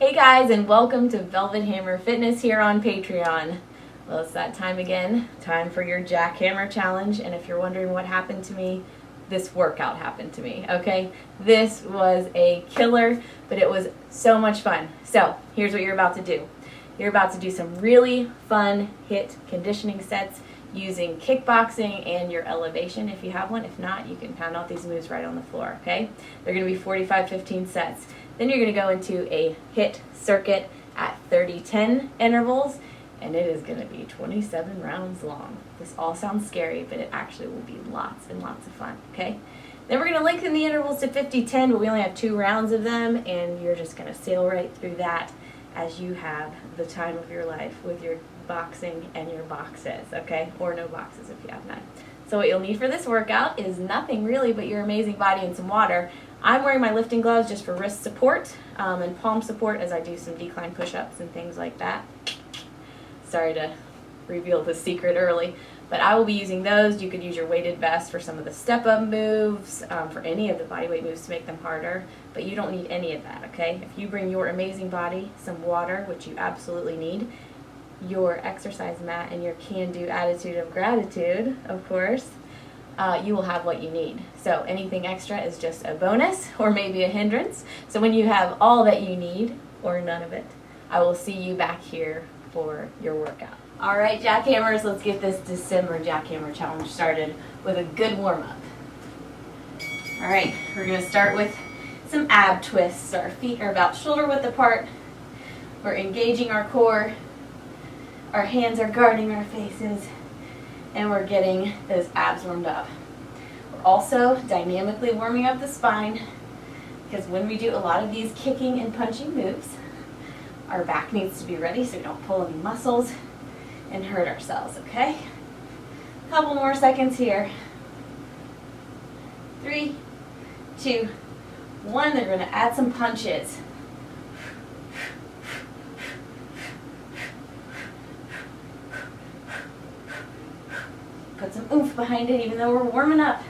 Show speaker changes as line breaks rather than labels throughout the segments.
Hey guys, and welcome to Velvet Hammer Fitness here on Patreon. Well, it's that time again, time for your Jackhammer challenge, and if you're wondering what happened to me, this workout happened to me, okay? This was a killer, but it was so much fun. So, here's what you're about to do. You're about to do some really fun HIIT conditioning sets using kickboxing and your elevation if you have one. If not, you can pound out these moves right on the floor, okay? They're going to be 45-15 sets. Then you're going to go into a HIIT circuit at 30-10 intervals, and it is going to be 27 rounds long. This all sounds scary, but it actually will be lots and lots of fun, okay? Then we're going to lengthen the intervals to 50-10, but we only have 2 rounds of them, and you're just going to sail right through that as you have the time of your life with your boxing and your boxes, okay? Or no boxes if you have none. So what you'll need for this workout is nothing really but your amazing body and some water. I'm wearing my lifting gloves just for wrist support and palm support as I do some decline push-ups and things like that. Sorry to reveal the secret early, but I will be using those. You could use your weighted vest for some of the step-up moves, for any of the bodyweight moves to make them harder, but you don't need any of that, okay? If you bring your amazing body, some water, which you absolutely need, your exercise mat, and your can-do attitude of gratitude, of course, you will have what you need. So anything extra is just a bonus or maybe a hindrance. So when you have all that you need, or none of it, I will see you back here for your workout. All right, Jackhammers, let's get this December Jackhammer challenge started with a good warm-up. All right, we're going to start with some ab twists. Our feet are about shoulder width apart. We're engaging our core. Our hands are guarding our faces, and we're getting those abs warmed up. We're also dynamically warming up the spine, because when we do a lot of these kicking and punching moves, our back needs to be ready so we don't pull any muscles and hurt ourselves, okay? A couple more seconds here. 3, 2, 1. They're going to add some punches. Put some oomph behind it even though we're warming up.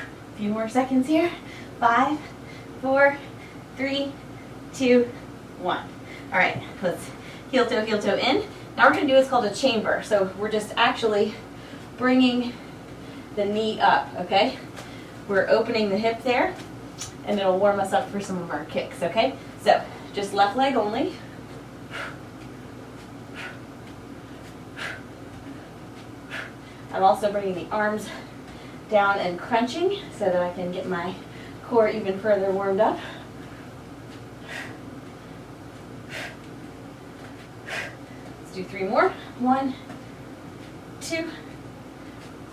A few more seconds here. 5, 4, 3, 2, 1. All right, let's heel toe in. Now we're going to do what's called a chamber. So we're just actually bringing the knee up, okay? We're opening the hip there, and it'll warm us up for some of our kicks, okay? So, just left leg only. I'm also bringing the arms down and crunching so that I can get my core even further warmed up. Let's do 3 more. 1, 2,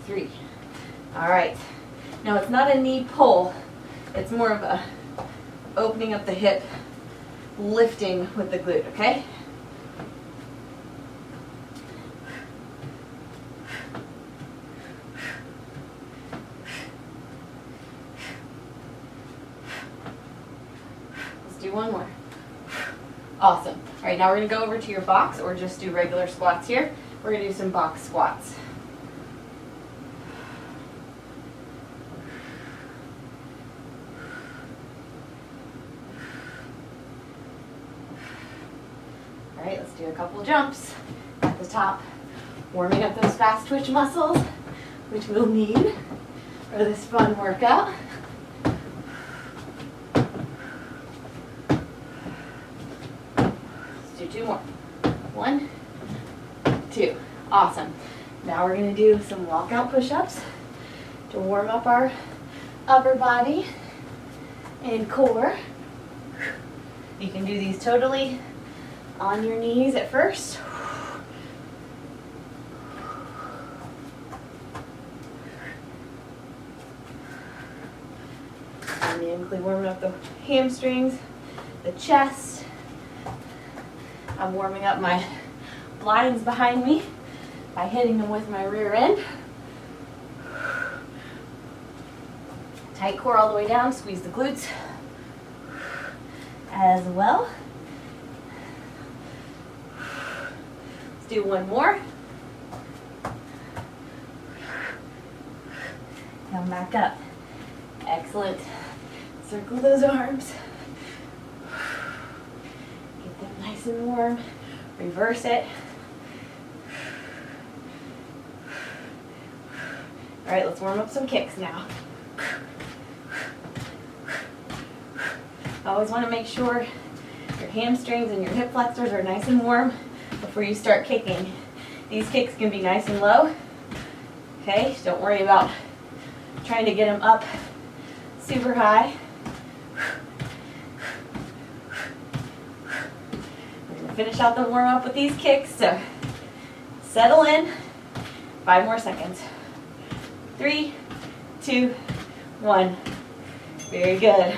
3. All right. Now it's not a knee pull. It's more of a opening up the hip, lifting with the glute, okay? Let's do 1 more. Awesome. All right, now we're going to go over to your box, or just do regular squats here. We're going to do some box squats. All right, let's do a couple jumps at the top, warming up those fast twitch muscles, which we'll need for this fun workout. Let's do 2 more. 1, 2. Awesome. Now we're going to do some walkout push-ups to warm up our upper body and core. You can do these totally on your knees at first. Dynamically warming up the hamstrings, the chest. I'm warming up my blinds behind me by hitting them with my rear end. Tight core all the way down, squeeze the glutes as well. Let's do 1 more. Come back up. Excellent. Circle those arms. Get them nice and warm. Reverse it. All right, let's warm up some kicks now. Always want to make sure your hamstrings and your hip flexors are nice and warm before you start kicking. These kicks can be nice and low. Okay, don't worry about trying to get them up super high. We're going to finish out the warm up with these kicks, so settle in. 5 more seconds. 3, 2, 1. Very good.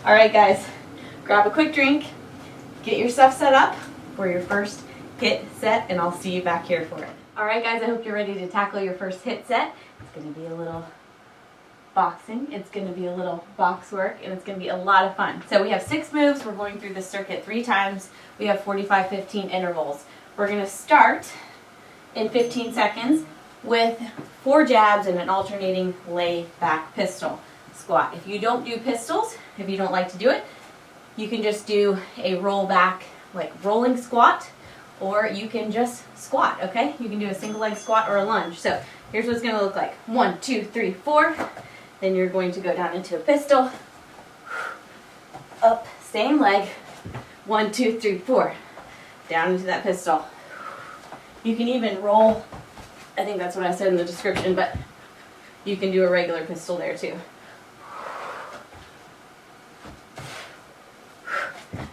All right, guys, grab a quick drink, get yourself set up for your first HIIT set, and I'll see you back here for it. All right, guys, I hope you're ready to tackle your first HIIT set. It's going to be a little boxing, it's going to be a little box work, and it's going to be a lot of fun. So we have 6 moves. We're going through the circuit 3 times. We have 45-15 intervals. We're going to start in 15 seconds with 4 jabs and an alternating lay-back pistol squat. If you don't do pistols, if you don't like to do it, you can just do a roll back, like rolling squat, or you can just squat, okay? You can do a single leg squat or a lunge. So here's what it's going to look like. 1, 2, 3, 4. Then you're going to go down into a pistol. Up, same leg. 1, 2, 3, 4. Down into that pistol. You can even roll, I think that's what I said in the description, but you can do a regular pistol there too.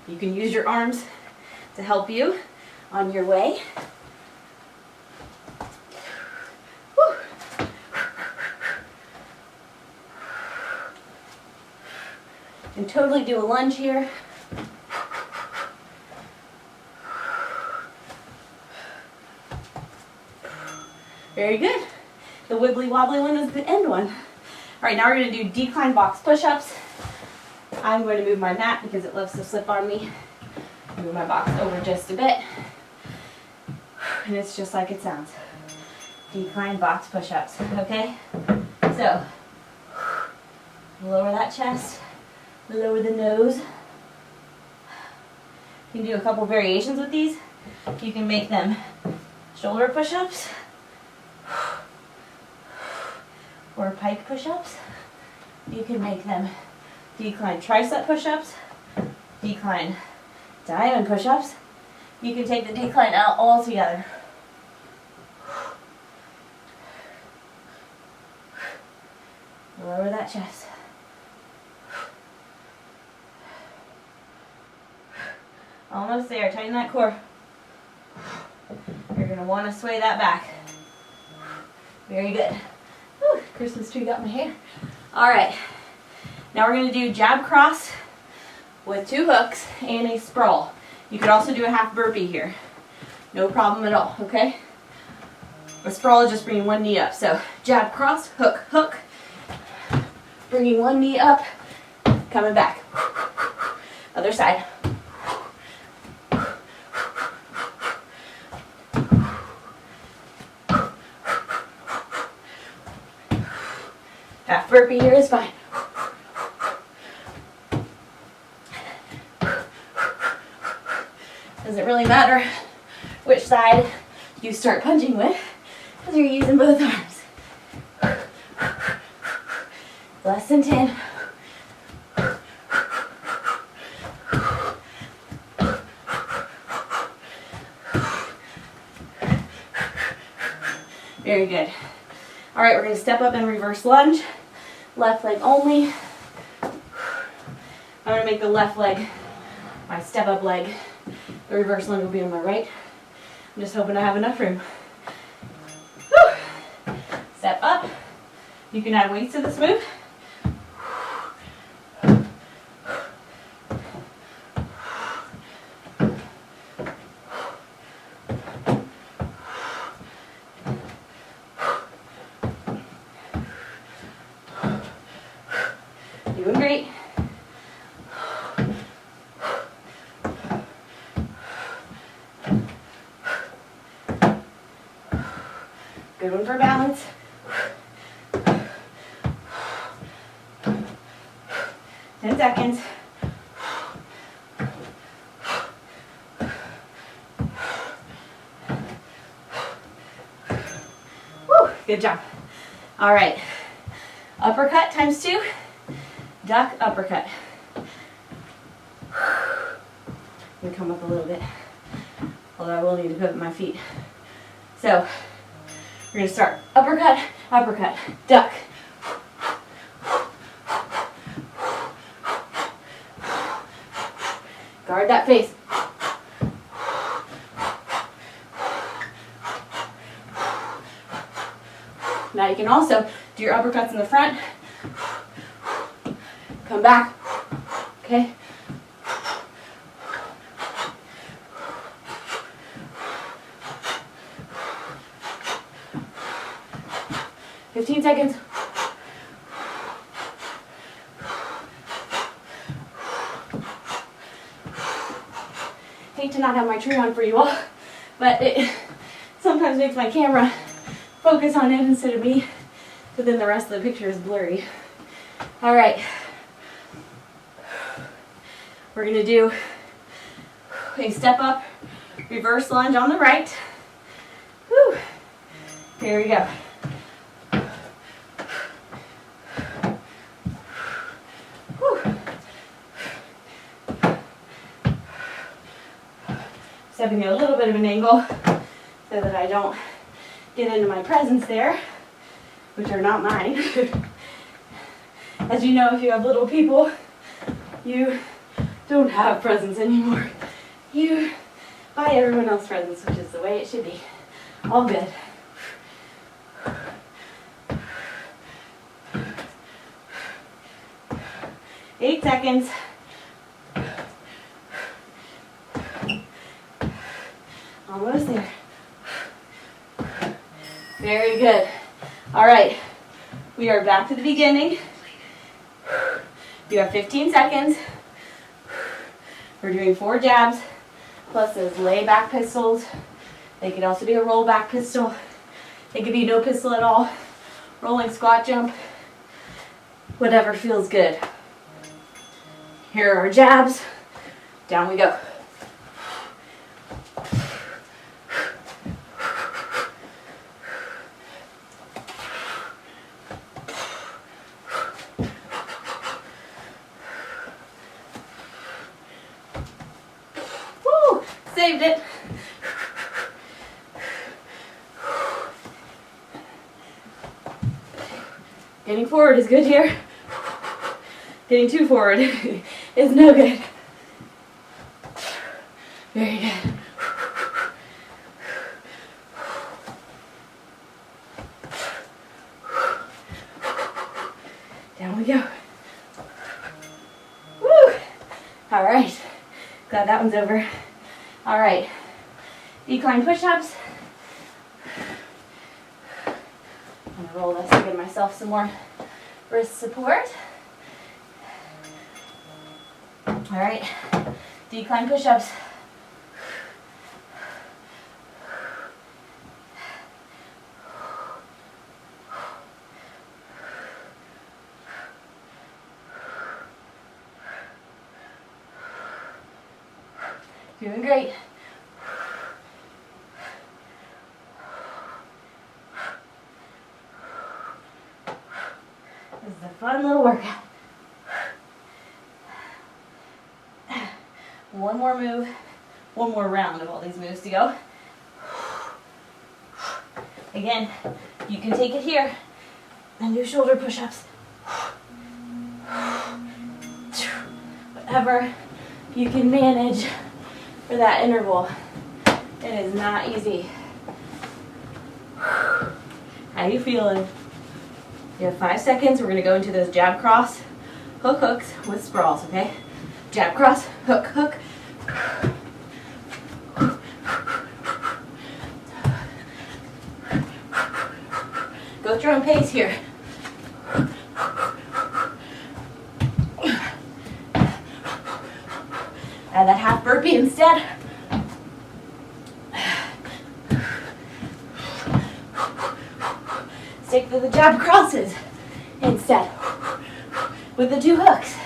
You can use your arms to help you on your way. Woo. And totally do a lunge here. Very good. The wibbly wobbly one is the end one. All right, now we're going to do decline box push-ups. I'm going to move my mat because it loves to slip on me. Move my box over just a bit. And it's just like it sounds. Decline box push-ups, okay? So, lower that chest, lower the nose. You can do a couple variations with these. You can make them shoulder push-ups or pike push-ups. You can make them decline tricep push-ups, decline diamond push-ups. You can take the decline out all together. Lower that chest. Almost there. Tighten that core. You're going to want to sway that back. Very good. Whew, Christmas tree got my hair. All right. Now we're going to do jab cross with 2 hooks and a sprawl. You could also do a half burpee here. No problem at all, okay? A sprawl is just bringing one knee up. So jab cross, hook, hook. Bringing one knee up, coming back. Other side. Half burpee here is fine. Doesn't really matter which side you start punching with, because you're using both arms. Less than 10. Very good. All right, we're going to step up and reverse lunge. Left leg only. I'm going to make the left leg my step up leg. The reverse lunge will be on my right. I'm just hoping I have enough room. Woo. Step up. You can add weights to this move. Doing great. Good one for balance. 10 seconds. Woo, good job. All right, uppercut times 2, duck, uppercut. I'm gonna come up a little bit, although I will need to pivot my feet. So, we're gonna start uppercut, uppercut, duck. Guard that face. Now you can also do your uppercuts in the front. Come back. Okay? "15 seconds. Hate to not have my tree on for you all, but it sometimes makes my camera focus on it instead of me, but then the rest of the picture is blurry. All right. We're going to do a step up, reverse lunge on the right. Whew. Here we go. Stepping at a little bit of an angle so that I don't get into my presents there, which are not mine. As you know, if you have little people, you don't have presents anymore. You buy everyone else presents, which is the way it should be. All good. Eight seconds. Almost there. Very good. All right, we are back to the beginning. You have 15 seconds. We're doing 4 jabs, plus those layback pistols. They could also be a rollback pistol. It could be no pistol at all. Rolling squat jump. Whatever feels good. Here are our jabs. Down we go. Saved it. Getting forward is good here. Getting too forward is no good. Very good. Down we go. Woo! All right. Glad that one's over. All right, decline push-ups. I'm gonna roll this to give myself some more wrist support. All right, decline push-ups. Doing great. This is a fun little workout. One more move, one more round of all these moves to go. Again, you can take it here and do shoulder push-ups. Whatever you can manage for that interval. It is not easy. How you feeling? You have 5 seconds. We're going to go into those jab cross hook hooks with sprawls, okay? Jab cross, hook, hook. Go at your own pace here. Add that half burpee instead. Stick to the jab crosses instead with the 2 hooks.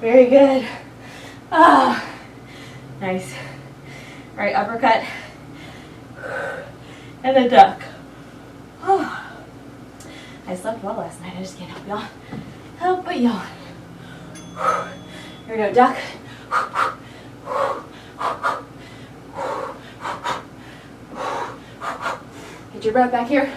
Very good. Ah, nice. All right, uppercut and a duck. Oh. I slept well last night. I just can't help y'all. Help but yawn. Here we go, duck. Get your breath back here.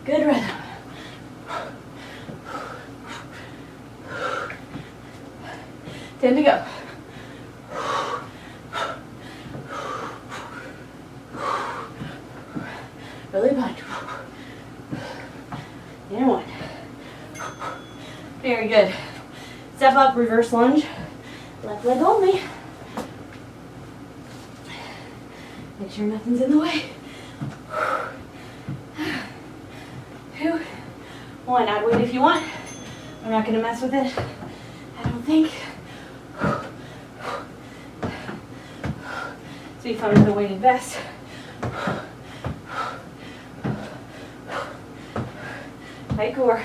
Good rhythm. Time to go. Really punch. And one. Very good. Step up, reverse lunge. Left leg only. Make sure nothing's in the way. 2, 1. Add weight if you want. I'm not going to mess with it. I don't think. So be fun with a weighted vest. Tight core.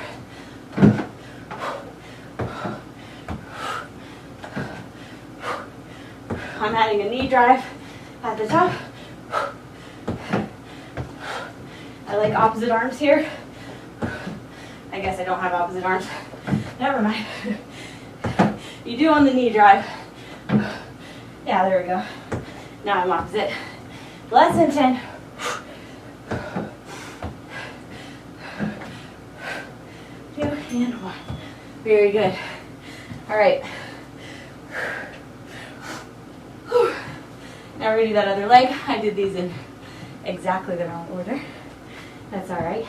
I'm adding a knee drive at the top. I like opposite arms here. I guess I don't have opposite arms. Never mind. You do on the knee drive. Yeah, there we go. Now I'm opposite. Less than 10. 2 and 1. Very good. All right. Now we're gonna do that other leg. I did these in exactly the wrong order. That's all right.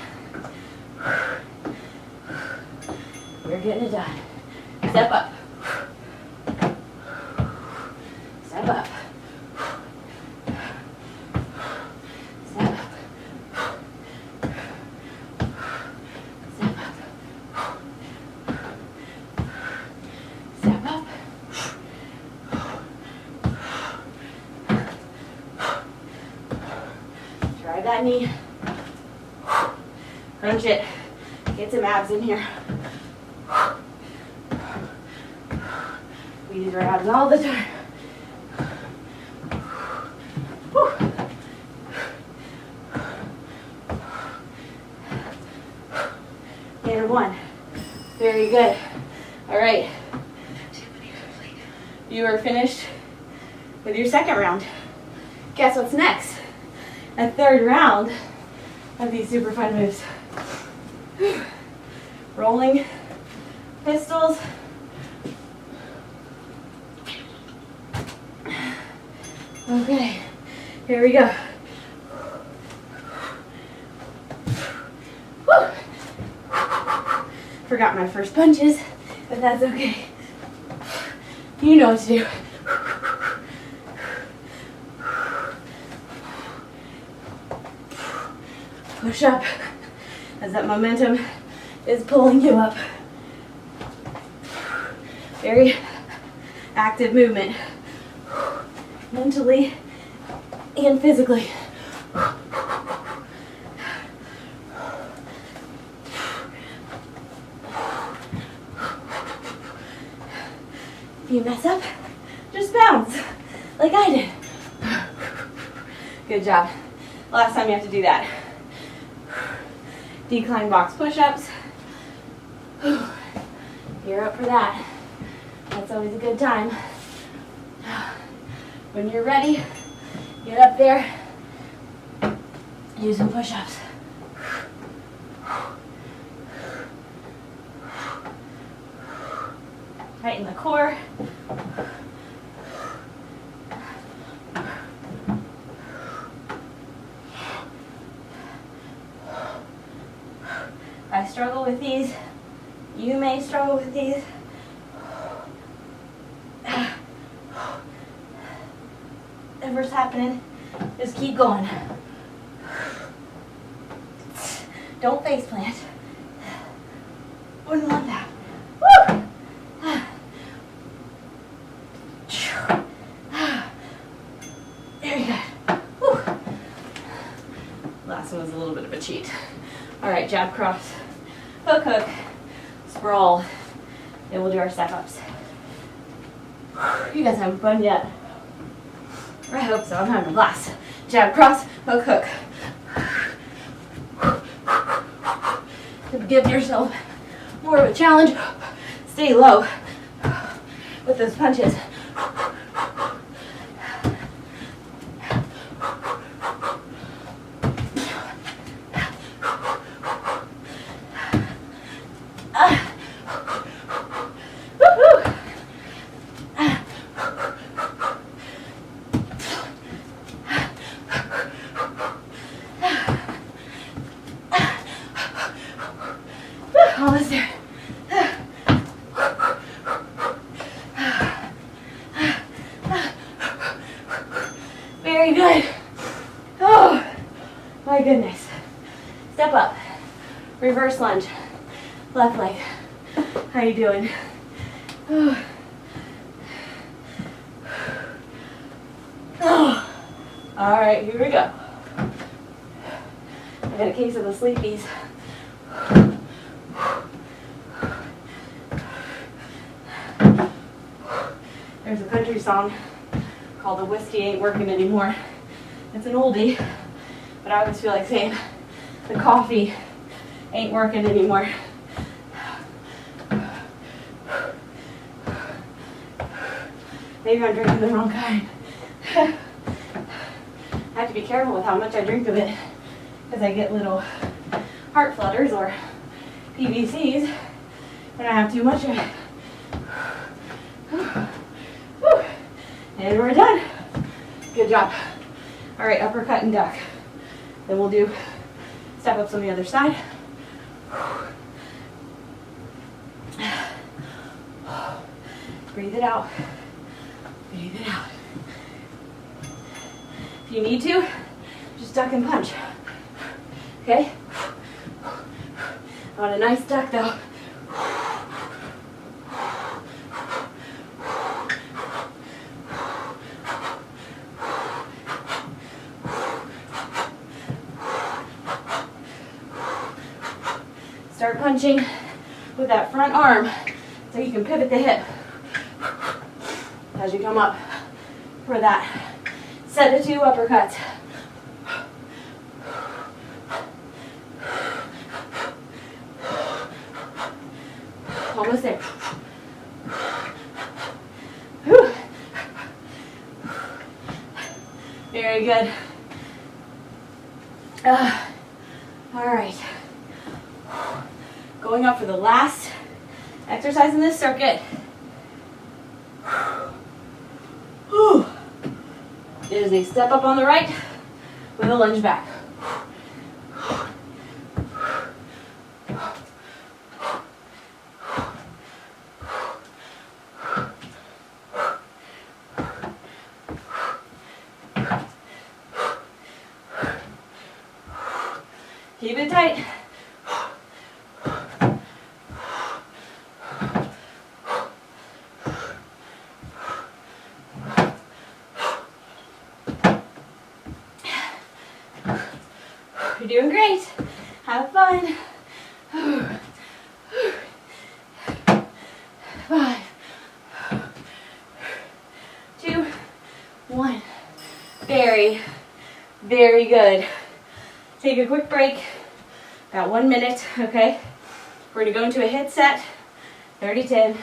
We're getting it done. Step up. Step up. Step up. Step up. Step up. Drive that knee. Crunch it. Get some abs in here. We use our abs all the time. Whew. And 1. Very good. All right. You are finished with your second round. Guess what's next? A third round of these super fun moves. Rolling pistols. Okay, here we go. Woo. Forgot my first punches, but that's okay. You know what to do. Push up as that momentum is pulling you up. Very active movement, mentally and physically. If you mess up, just bounce, like I did. Good job. Last time you have to do that. Decline box push-ups. You're up for that. That's always a good time. When you're ready, get up there, do some push-ups. Tighten the core. I struggle with these. You may struggle with these. Whatever's happening, just keep going. Don't face plant. Wouldn't want that. Last one was a little bit of a cheat. All right, jab cross, hook, hook, sprawl. Then we'll do our step-ups. You guys having fun yet? I hope so. I'm having a blast. Jab cross, hook, hook. Give yourself more of a challenge. Stay low with those punches. Almost there. Very good. Oh, my goodness. Step up. Reverse lunge. Left leg. How you doing? Oh. Oh. All right, here we go. I got a case of the sleepies. There's a country song called "The Whiskey Ain't Working Anymore." It's an oldie, but I always feel like saying the coffee ain't working anymore. Maybe I'm drinking the wrong kind. I have to be careful with how much I drink of it, because I get little heart flutters or PVCs when I have too much of it. And we're done. Good job. All right, uppercut and duck. Then we'll do step ups on the other side. Breathe it out. Breathe it out. If you need to, just duck and punch. Okay? I want a nice duck though. Start punching with that front arm so you can pivot the hip as you come up for that set of 2 uppercuts. Almost there. Whew. Very good. All right. Going up for the last exercise in this circuit. Whew. It is a step up on the right with a lunge back. Keep it tight. You're doing great. Have fun. 5, 2, 1. Very, very good. Take a quick break. About 1 minute, okay? We're gonna go into a HIIT set, 30-10,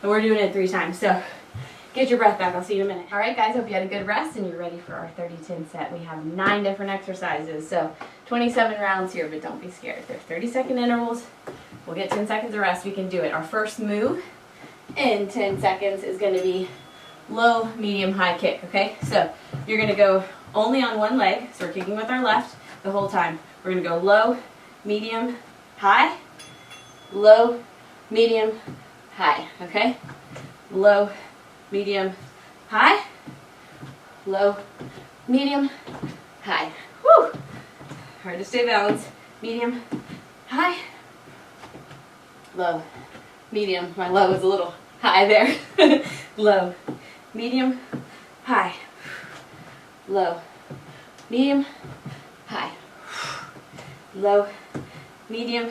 and we're doing it 3 times. So get your breath back. I'll see you in a minute. All right, guys, hope you had a good rest and you're ready for our 30-10 set. We have 9 different exercises, so 27 rounds here, but don't be scared. They're 30-second intervals. We'll get 10 seconds of rest. We can do it. Our first move in 10 seconds is going to be low, medium, high kick, okay? So you're going to go only on one leg, so we're kicking with our left the whole time. We're going to go low, medium, high, low, medium, high, okay? Low, medium, high, low, medium, high. Woo! Hard to stay balanced. Medium, high, low, medium. My low is a little high there. Low, medium, high, low, medium, high. low, medium,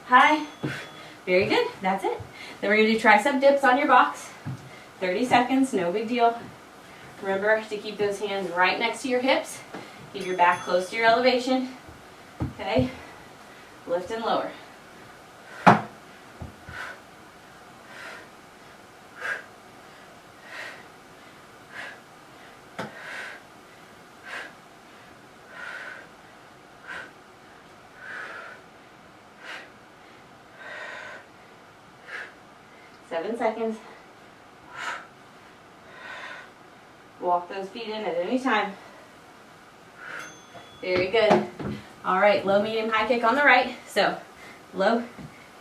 high. Very good, that's it. Then we're gonna do tricep dips on your box. 30 seconds, no big deal. Remember to keep those hands right next to your hips. Keep your back close to your elevation. Okay, lift and lower. Seven seconds. Walk those feet in at any time. Very good. All right, low, medium, high kick on the right. So low,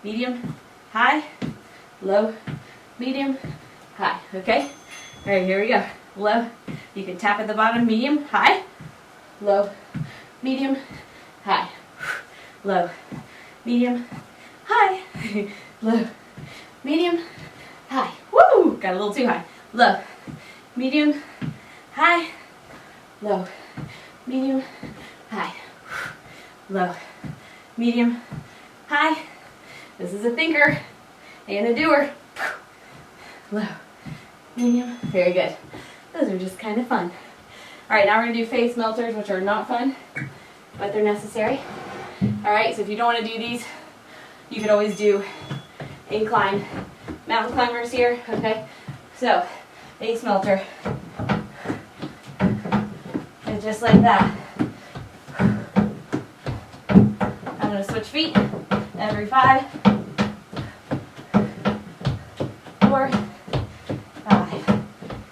medium, high, low, medium, high. Okay? All right, here we go. Low, you can tap at the bottom, medium, high, low, medium, high, low, medium, high, low, medium, high. Woo! Got a little too high. Low, medium, high, low, medium, high, low, medium, high. This is a thinker and a doer. Low, medium, very good. Those are just kind of fun. All right, now we're gonna do face melters, which are not fun, but they're necessary. All right, so if you don't wanna do these, you could always do incline mountain climbers here, okay? So, face melter. And just like that. I'm gonna switch feet every 5, 4, 5.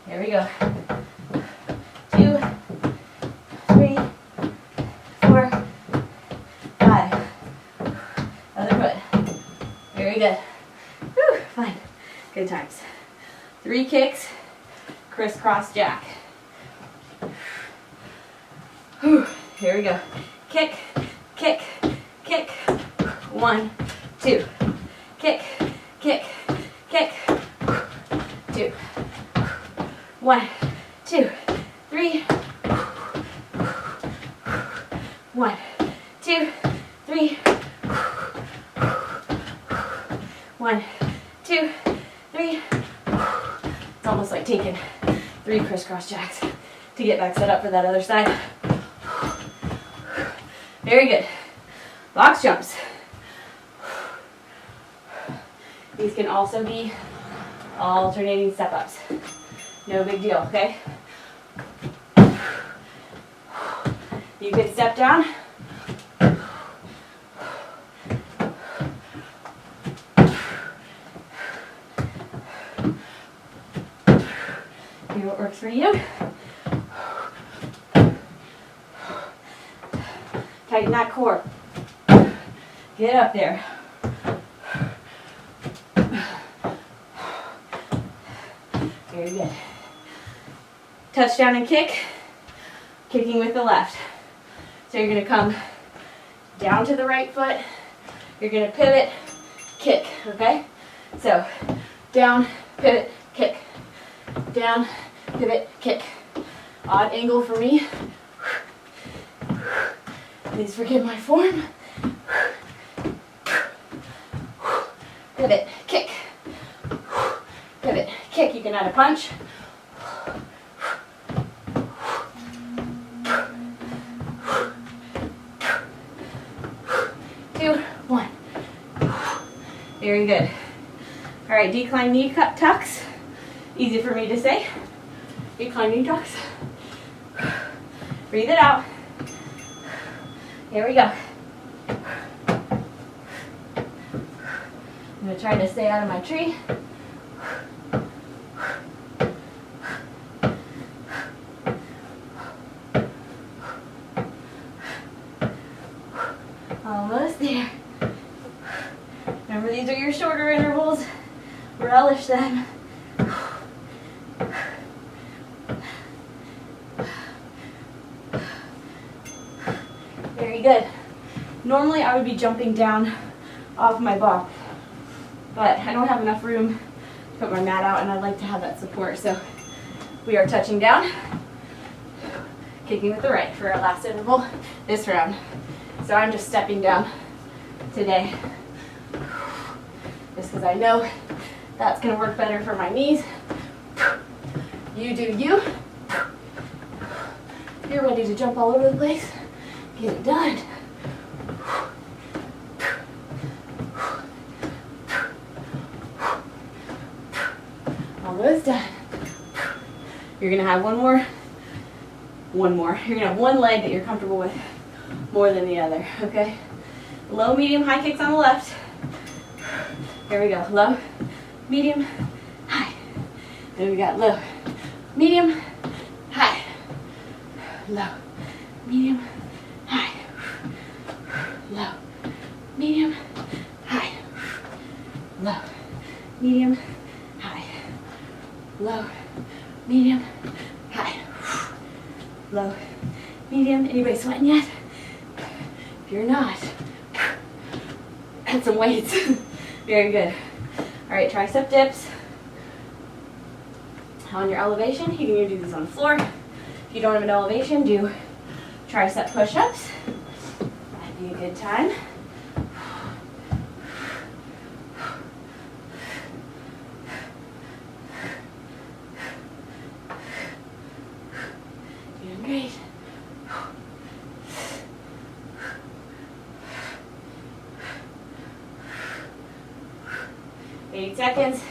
Here we go. 2, 3, 4, 5. Other foot. Very good. Whew, fine. Good times. 3 kicks, crisscross jack. Whew, here we go. Kick, kick, kick. 1, 2. Kick, kick, kick. 2. 1, 2, 3. 1, 2, 3. 1, 2, 3. It's almost like taking 3 crisscross jacks to get back set up for that other side. Very good. Box jumps. These can also be alternating step-ups. No big deal, okay? You could step down. See what works for you. Tighten that core. Get up there. Very good. Touchdown and kick. Kicking with the left. So you're going to come down to the right foot. You're going to pivot, kick, okay? So down, pivot, kick. Down, pivot, kick. Odd angle for me. Please forgive my form. Pivot, kick. Pivot, kick. You can add a punch. Two, one. Very good. All right, decline knee tucks. Easy for me to say. Decline knee tucks. Breathe it out. Here we go. I'm going to try to stay out of my tree. Almost there. Remember, these are your shorter intervals. Relish them. Very good. Normally I would be jumping down off my box, but I don't have enough room to put my mat out, and I'd like to have that support. So we are touching down, kicking with the right for our last interval this round. So I'm just stepping down today, just because I know that's going to work better for my knees. You do you. You're ready to jump all over the place. Get it done. Almost done. You're going to have one more. You're going to have one leg that you're comfortable with more than the other, okay? Low, medium, high kicks on the left. Here we go. Low, medium, high. Then we got low, medium, high. Low, medium, high. Low, medium, high. Low, medium, high. Low, medium, high. Low, medium. Anybody sweating yet? If you're not, add some weights. Very good. All right, tricep dips. On your elevation, you can either do this on the floor. If you don't have an elevation, do tricep push-ups. That'd be a good time. Doing great. 8 seconds.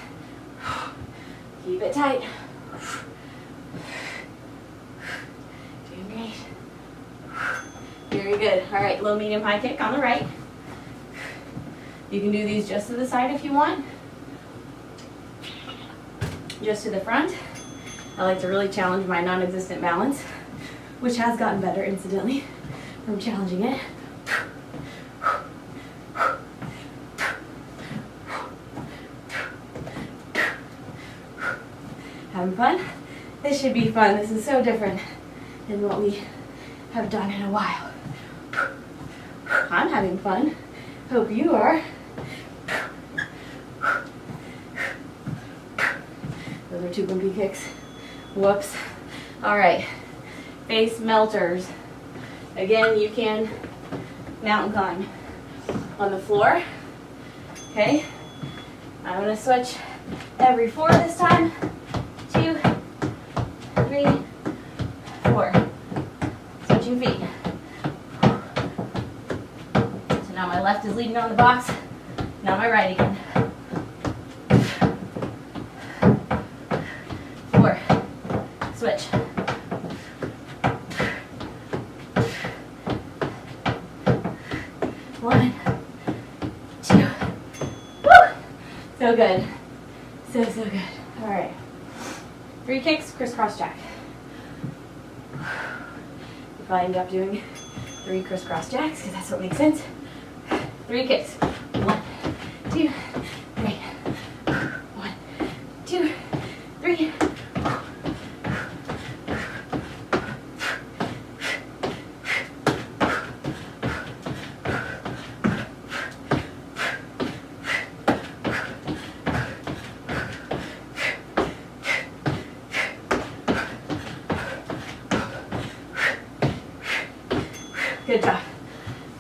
Keep it tight. Doing great. Very good. All right, low, medium, high kick on the right. You can do these just to the side if you want. Just to the front. I like to really challenge my non-existent balance, which has gotten better, incidentally, from challenging it. Having fun? This should be fun. This is so different than what we have done in a while. I'm having fun. Hope you are. Those are 2 bumpy kicks. Whoops. All right. Face melters. Again, you can mountain climb on the floor. Okay. I'm going to switch every 4 this time. 2, 3, 4. Switching feet. So now my left is leading on the box. Now my right again. 4. Switch. 1, 2. Woo! So good. So good. All right. 3 kicks, crisscross jack. If I end up doing 3 crisscross jacks, because that's what makes sense. 3 kicks. 1, 2, 3. 1, 2, 3. Good job.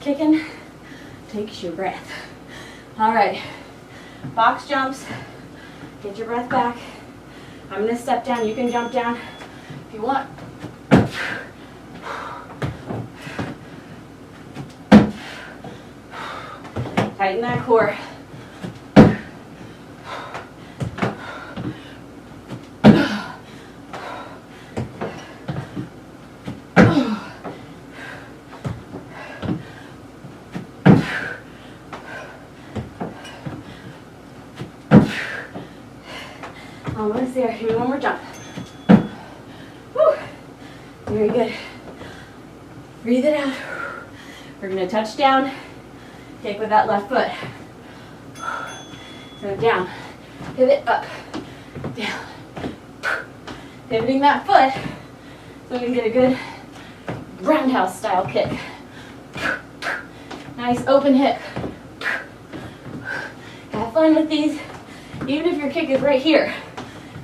Kicking takes your breath. All right, box jumps. Get your breath back. I'm gonna step down. You can jump down if you want. Tighten that core. Almost there. Give me one more jump. Woo. Very good. Breathe it out. We're going to touch down. Kick with that left foot. So down. Pivot up. Down. Pivoting that foot so we can get a good roundhouse style kick. Nice open hip. Have fun with these. Even if your kick is right here,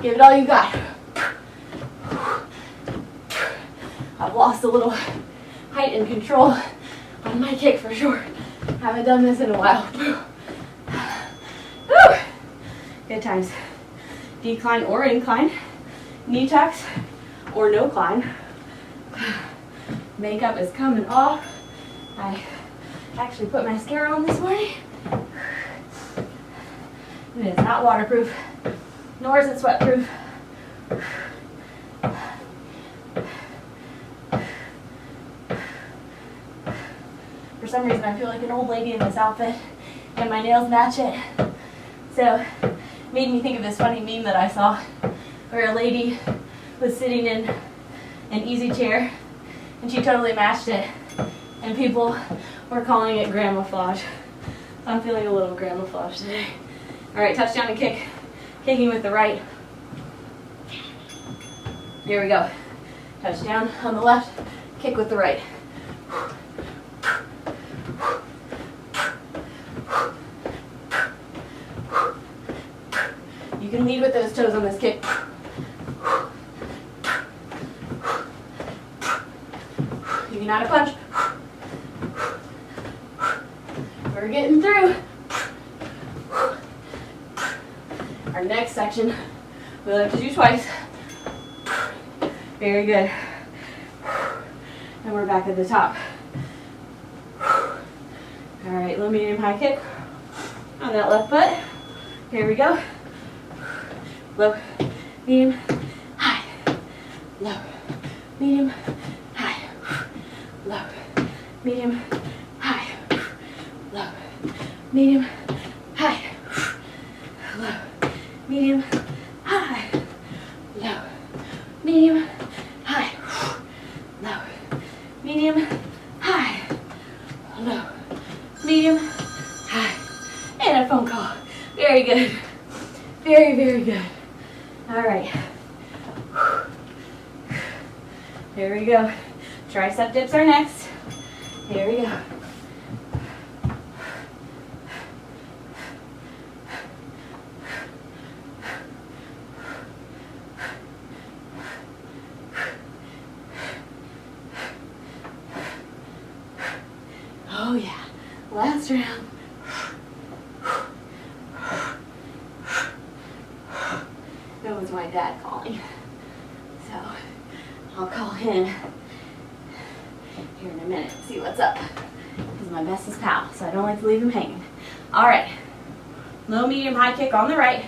give it all you got. I've lost a little height and control on my kick for sure. Haven't done this in a while. Woo. Good times. Decline or incline. Knee tucks or no climb. Makeup is coming off. I actually put mascara on this morning. It is not waterproof, nor is it sweatproof. For some reason, I feel like an old lady in this outfit, and my nails match it. So, made me think of this funny meme that I saw, where a lady was sitting in an easy chair, and she totally matched it, and people were calling it grandmaflage. So I'm feeling a little grandmaflage today. All right, touchdown and kick. Kicking with the right. Here we go. Touchdown on the left, kick with the right. You can lead with those toes on this kick. You can add a punch. We're getting through. Our next section, we'll have to do twice. Very good. And we're back at the top. All right, low, medium, high kick on that left foot. Here we go. Low, medium, high. Low, medium, high. Low, medium, high. Low, medium, high. Low, medium, high. Low, medium, high. Low, medium, high. Low, medium, high. And a phone call. Very good. Very, very good. All right. Here we go. Tricep dips are next. Here we go. Oh yeah. Last round. That was my dad calling. So I'll call him here in a minute, see what's up. He's my bestest pal, so I don't like to leave him hanging. All right. Low, medium, high kick on the right.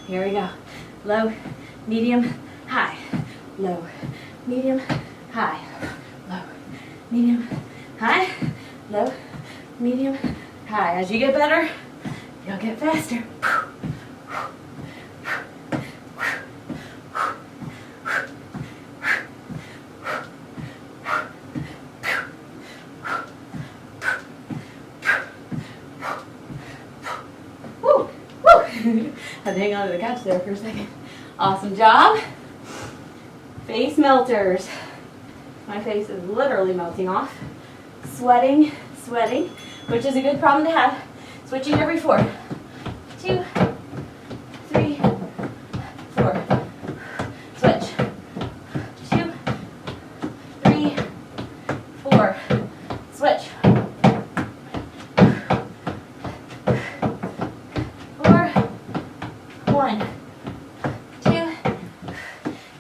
Here we go. Low, medium, high. Low, medium, high. Low, medium, high. Low, medium, high. As you get better, you'll get faster. Woo! Woo! Had to hang on to the couch there for a second. Awesome job. Face melters. My face is literally melting off. Sweating, sweating, which is a good problem to have. Switching every 4, 2, 3, 4. Switch. 2, 3, 4. Switch. 4, 1, 2,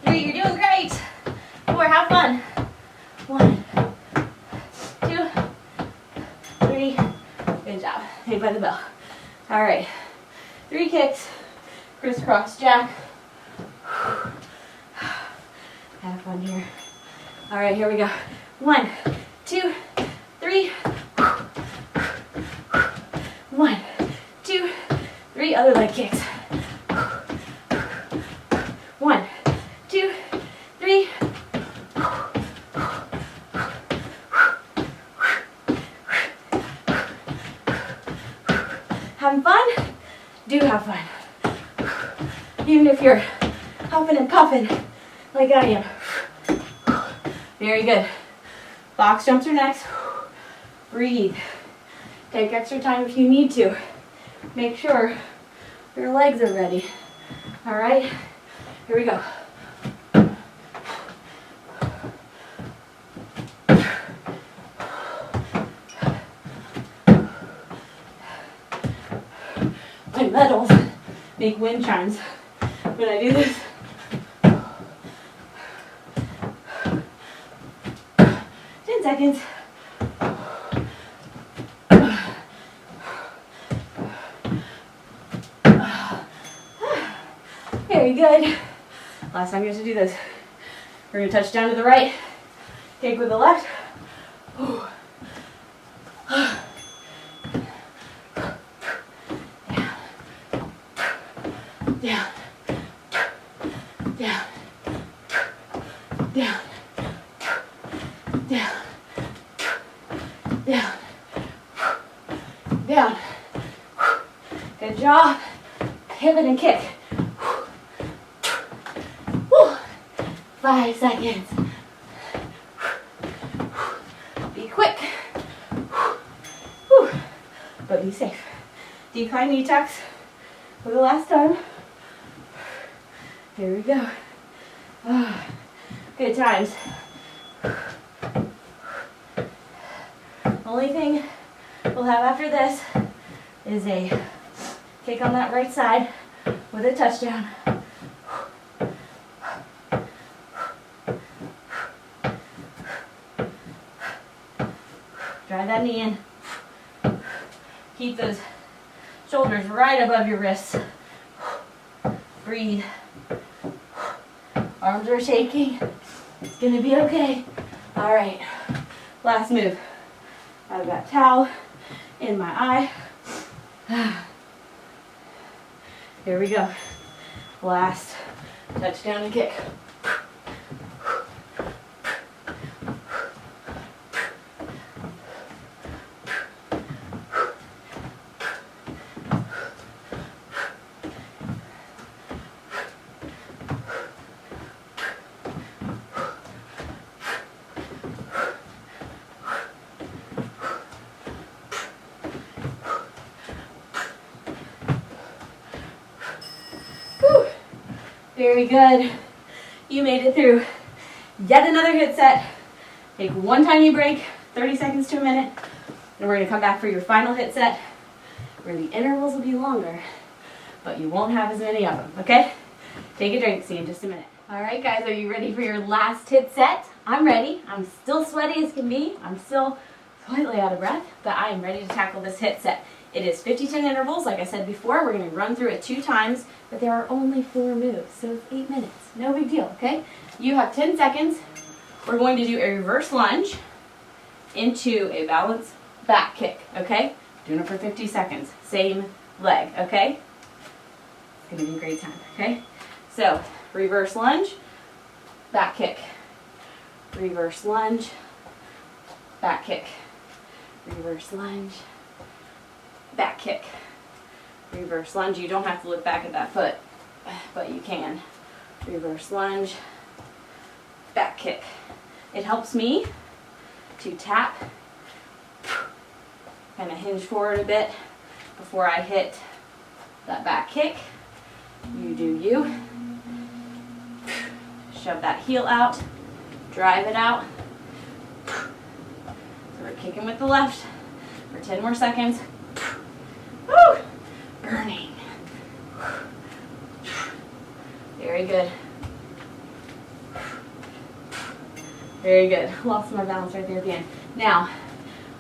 3. You're doing great. 4. Have fun. 1, 2, 3. Good job. Paid by the bell. All right. 3 kicks. Criss-cross jack. Have fun here. All right, here we go. 1, 2, 3. 1, 2, 3. Other leg kicks. 1, 2, 3. Having fun? Do have fun. Even if you're huffing and puffing like I am. Very good. Box jumps are next. Breathe. Take extra time if you need to. Make sure your legs are ready. All right? Here we go. metals make wind chimes when I do this. 10 seconds. Very good. Last time you have to do this. We're going to touch down to the right, kick with the left. Down, down, down, down, down, down. Good job. Pivot and kick. 5 seconds. Be quick. But be safe. Decline knee tucks for the last time. Here we go. Good times. Only thing we'll have after this is a kick on that right side with a touchdown. Drive that knee in. Keep those shoulders right above your wrists. Breathe. Arms are shaking. It's gonna be okay. All right, last move. I've got towel in my eye. Here we go. Last touchdown and kick. Very good. You made it through yet another HIIT set. Take one tiny break, 30 seconds to a minute, and we're going to come back for your final HIIT set where the intervals will be longer, but you won't have as many of them, okay? Take a drink, see you in just a minute. All right, guys, are you ready for your last HIIT set? I'm ready. I'm still sweaty as can be. I'm still slightly out of breath, but I am ready to tackle this HIIT set. It is 50-10 intervals, like I said before. We're going to run through it 2 times, but there are only 4 moves, so it's 8 minutes. No big deal, okay? You have 10 seconds. We're going to do a reverse lunge into a balanced back kick, okay? Doing it for 50 seconds. Same leg, okay? It's going to be a great time, okay? So, reverse lunge, back kick. Reverse lunge, back kick. Reverse lunge, back kick. Reverse lunge. You don't have to look back at that foot, but you can. Reverse lunge, back kick. It helps me to tap, kind of hinge forward a bit before I hit that back kick. You do you. Shove that heel out, drive it out. So we're kicking with the left for 10 more seconds. Woo! Burning. Very good. Very good. Lost my balance right there at the end. Now,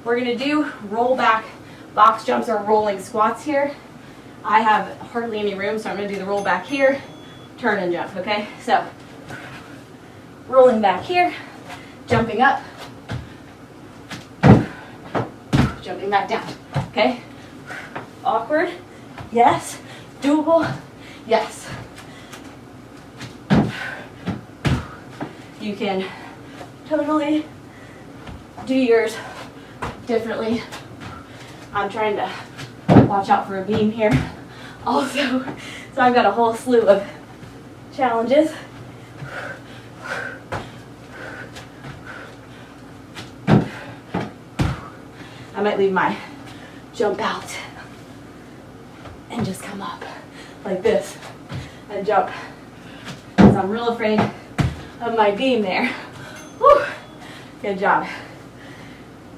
we're going to do roll back box jumps or rolling squats here. I have hardly any room, so I'm going to do the roll back here, turn and jump, okay? So, rolling back here, jumping up, jumping back down, okay? Awkward, yes. Doable, yes. You can totally do yours differently. I'm trying to watch out for a beam here also, so I've got a whole slew of challenges. I might leave my jump out and just come up like this and jump, because I'm real afraid of my beam there. Whew. Good job.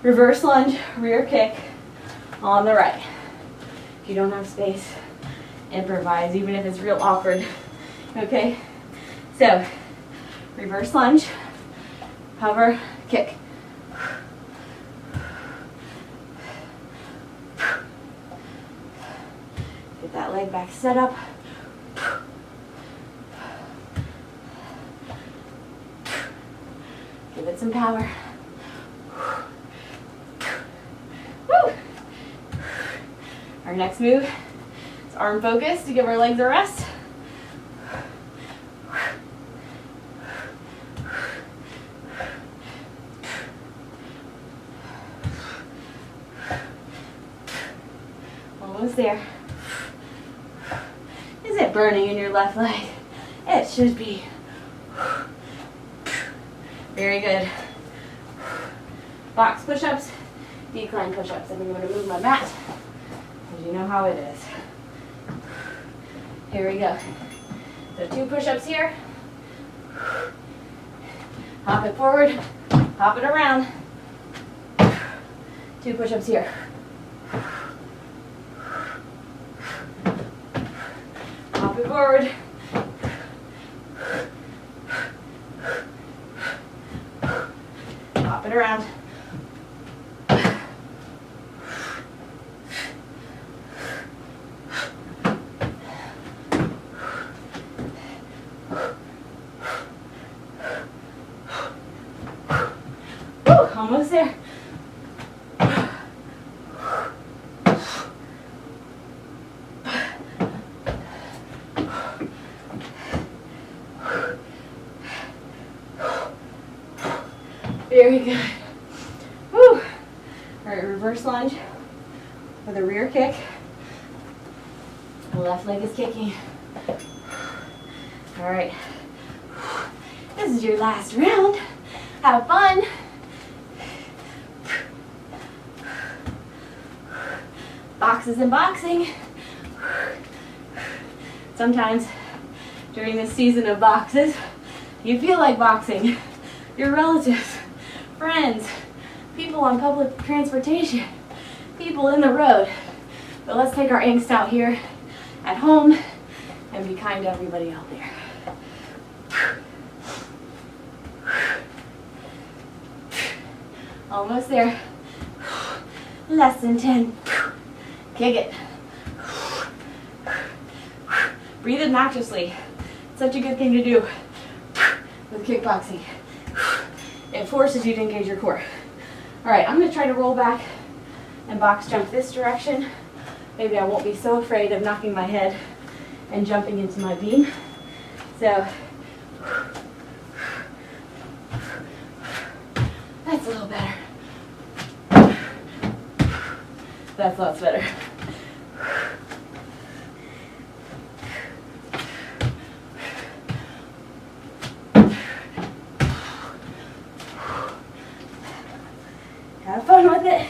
Reverse lunge, rear kick on the right. If you don't have space, Improvise, even if it's real awkward. Okay? So, reverse lunge, hover, kick. Get that leg back set up. Give it some power. Woo! Our next move is arm focus to give our legs a rest. Almost there. Is it burning in your left leg? It should be. Very good. Box push-ups, decline push-ups. I think I'm going to move my mat, because you know how it is. Here we go. So 2 push-ups here. Hop it forward, hop it around. 2 push-ups here. Hop it forward. Hop it around. Woo, almost there. Very good. Woo. All right, reverse lunge with a rear kick. The left leg is kicking. All right. This is your last round. Have fun. Boxes and boxing. Sometimes during this season of boxes, you feel like boxing. Your relatives, friends, people on public transportation, people in the road. But let's take our angst out here at home and be kind to everybody out there. Almost there. Less than 10. Kick it. Breathe obnoxiously. Such a good thing to do with kickboxing. It forces you to engage your core. All right, I'm going to try to roll back and box jump this direction. Maybe I won't be so afraid of knocking my head and jumping into my beam. So that's a little better. That's lots better. Have fun with it.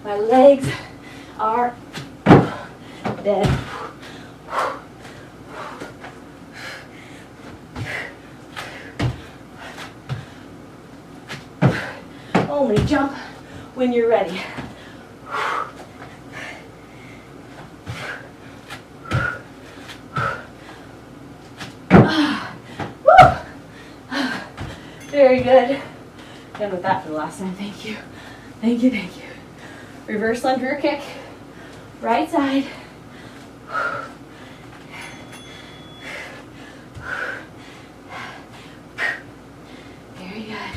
My legs are dead. Only jump when you're ready. Very good. Done with that for the last time. Thank you. Thank you, thank you. Reverse lunge rear kick. Right side. Very good.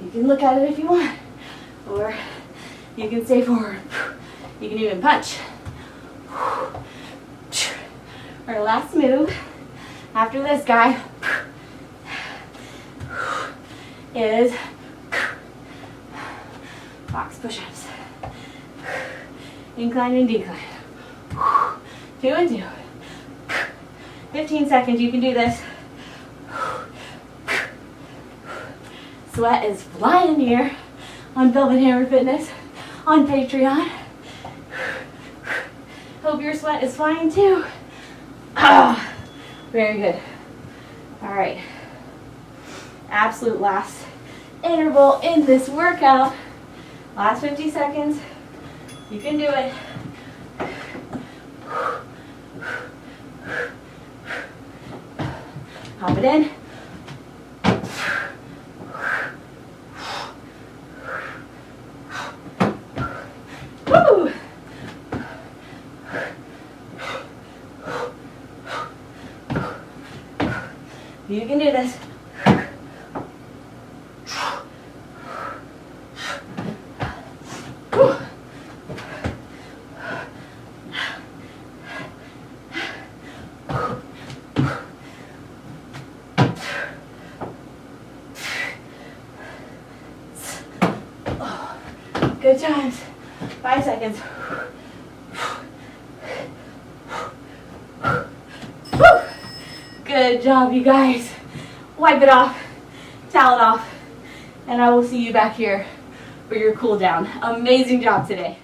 You can look at it if you want, or you can stay forward. You can even punch. Our last move after this guy is box push-ups. Incline and decline. 2 and 2. 15 seconds, you can do this. Sweat is flying in here on Velvet Hammer Fitness on Patreon. Hope your sweat is flying too. Ah, very good. All right. Absolute last interval in this workout. Last 50 seconds. You can do it. Hop it in. Woo! You can do this. Good times. 5 seconds. Good job, you guys. Wipe it off, towel it off, and I will see you back here for your cool down. Amazing job today.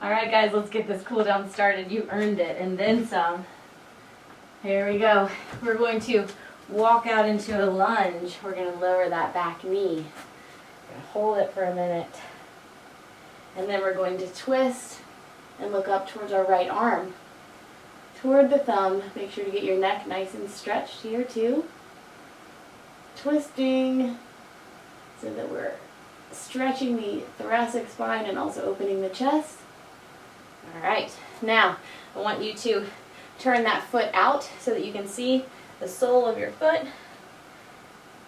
All right, guys, let's get this cool down started. You earned it, and then some. Here we go. We're going to walk out into a lunge. We're going to lower that back knee. We're going to hold it for a minute. And then we're going to twist and look up towards our right arm. Toward the thumb. Make sure to get your neck nice and stretched here too. Twisting so that we're stretching the thoracic spine and also opening the chest. All right. Now, I want you to turn that foot out so that you can see the sole of your foot. And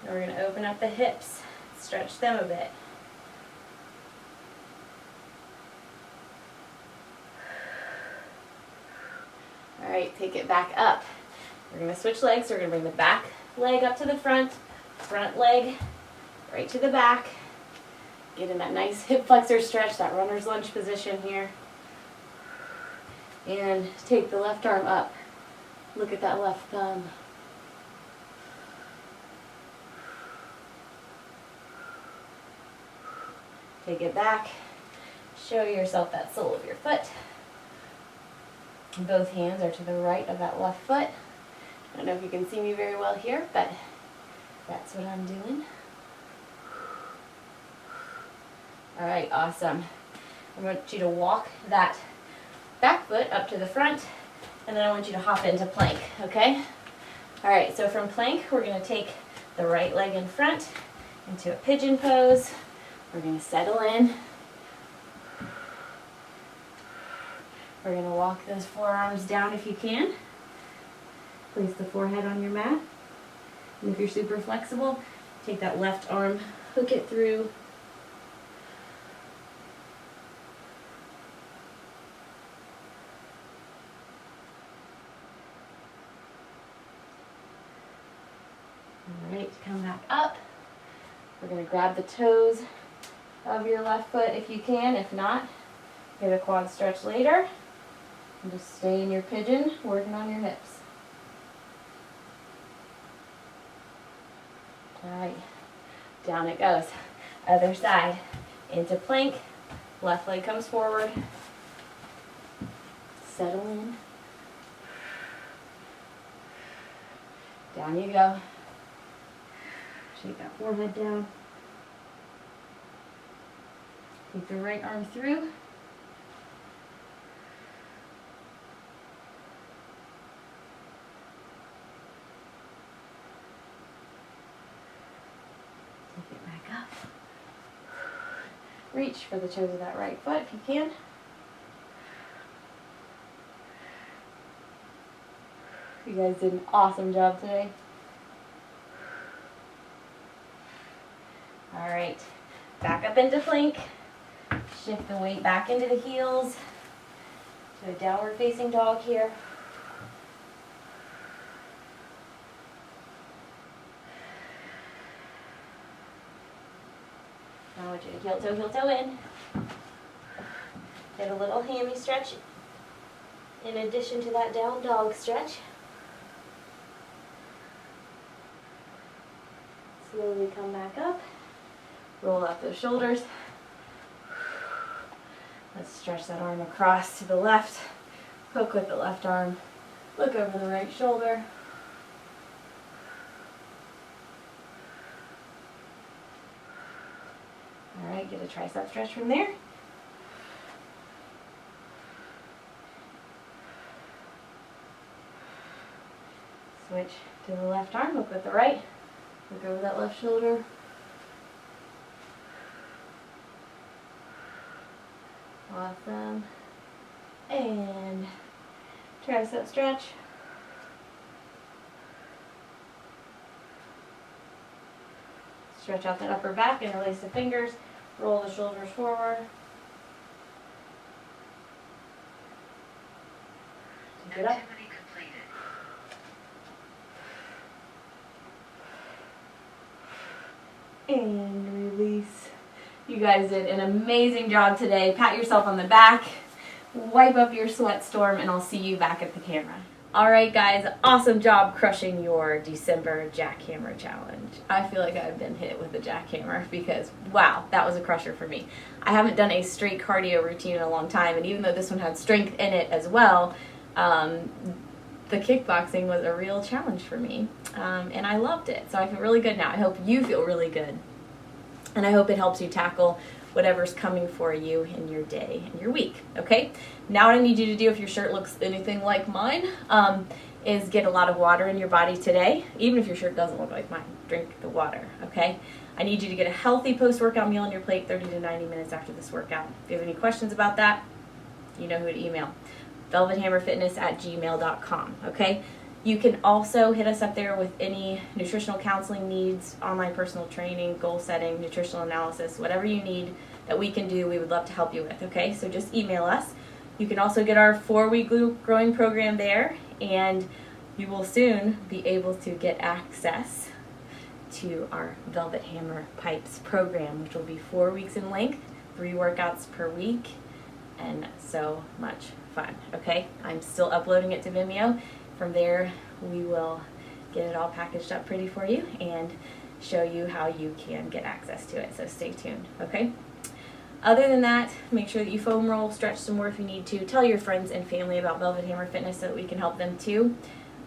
we're going to open up the hips, stretch them a bit. All right, take it back up. We're going to switch legs. So we're going to bring the back leg up to the front leg right to the back. Get in that nice hip flexor stretch, that runner's lunge position here. And take the left arm up. Look at that left thumb. Take it back. Show yourself that sole of your foot. Both hands are to the right of that left foot. I don't know if you can see me very well here, but that's what I'm doing. All right, awesome. I want you to walk that back foot up to the front, and then I want you to hop into plank, okay? All right, so from plank, we're going to take the right leg in front into a pigeon pose. We're going to settle in. We're going to walk those forearms down if you can. Place the forehead on your mat. And if you're super flexible, take that left arm, hook it through. All right, come back up. We're going to grab the toes of your left foot if you can. If not, get a quad stretch later. And just stay in your pigeon, working on your hips. All right, down it goes. Other side, into plank. Left leg comes forward. Settle in. Down you go. Shake that forehead down. Take the right arm through. Take it back up. Reach for the toes of that right foot if you can. You guys did an awesome job today. All right, back up into plank. Shift the weight back into the heels. To a downward facing dog here. Now I want you to heel toe in. Get a little hammy stretch in addition to that down dog stretch. Slowly come back up. Roll out those shoulders. Let's stretch that arm across to the left. Hook with the left arm. Look over the right shoulder. All right, get a tricep stretch from there. Switch to the left arm, look with the right. Look over that left shoulder. Awesome. And tricep stretch. Stretch out that upper back, interlace the fingers, roll the shoulders forward. Get up. And release. You guys did an amazing job today. Pat yourself on the back, wipe up your sweat storm, and I'll see you back at the camera. All right, guys, awesome job crushing your December Jackhammer challenge. I feel like I've been hit with a jackhammer because, wow, that was a crusher for me. I haven't done a straight cardio routine in a long time, and even though this one had strength in it as well, the kickboxing was a real challenge for me, and I loved it. So I feel really good now. I hope you feel really good, and I hope it helps you tackle whatever's coming for you in your day and your week, okay? Now what I need you to do, if your shirt looks anything like mine, is get a lot of water in your body today. Even if your shirt doesn't look like mine, drink the water, okay? I need you to get a healthy post-workout meal on your plate 30 to 90 minutes after this workout. If you have any questions about that, you know who to email. velvethammerfitness@gmail.com, okay? You can also hit us up there with any nutritional counseling needs, online personal training, goal setting, nutritional analysis, whatever you need that we can do, we would love to help you with, okay? So just email us. You can also get our 4-week glute growing program there, and you will soon be able to get access to our Velvet Hammer Pipes program, which will be 4 weeks in length, 3 workouts per week, and so much fun, okay? I'm still uploading it to Vimeo. From there, we will get it all packaged up pretty for you and show you how you can get access to it, so stay tuned, okay? Other than that, make sure that you foam roll, stretch some more if you need to. Tell your friends and family about Velvet Hammer Fitness so that we can help them too.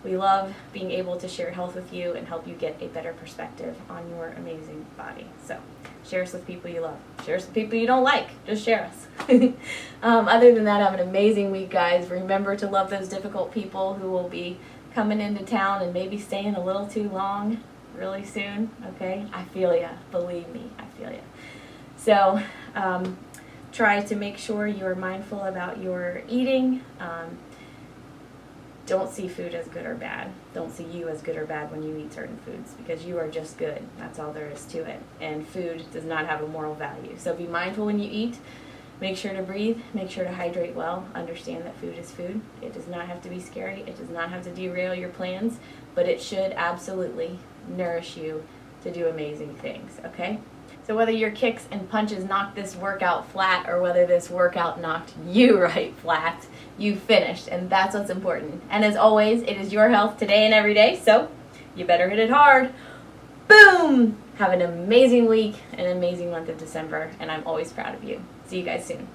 We love being able to share health with you and help you get a better perspective on your amazing body. So share us with people you love. Share us with people you don't like. Just share us. Other than that, have an amazing week, guys. Remember to love those difficult people who will be coming into town and maybe staying a little too long really soon, okay? I feel ya. Believe me, I feel ya. So try to make sure you're mindful about your eating. Don't see food as good or bad. Don't see you as good or bad when you eat certain foods, because you are just good. That's all there is to it. And food does not have a moral value. So be mindful when you eat. Make sure to breathe. Make sure to hydrate well. Understand that food is food. It does not have to be scary. It does not have to derail your plans, but it should absolutely nourish you to do amazing things, okay? So whether your kicks and punches knocked this workout flat or whether this workout knocked you right flat, you finished, and that's what's important. And as always, it is your health today and every day, so you better hit it hard. Boom! Have an amazing week, an amazing month of December, and I'm always proud of you. See you guys soon.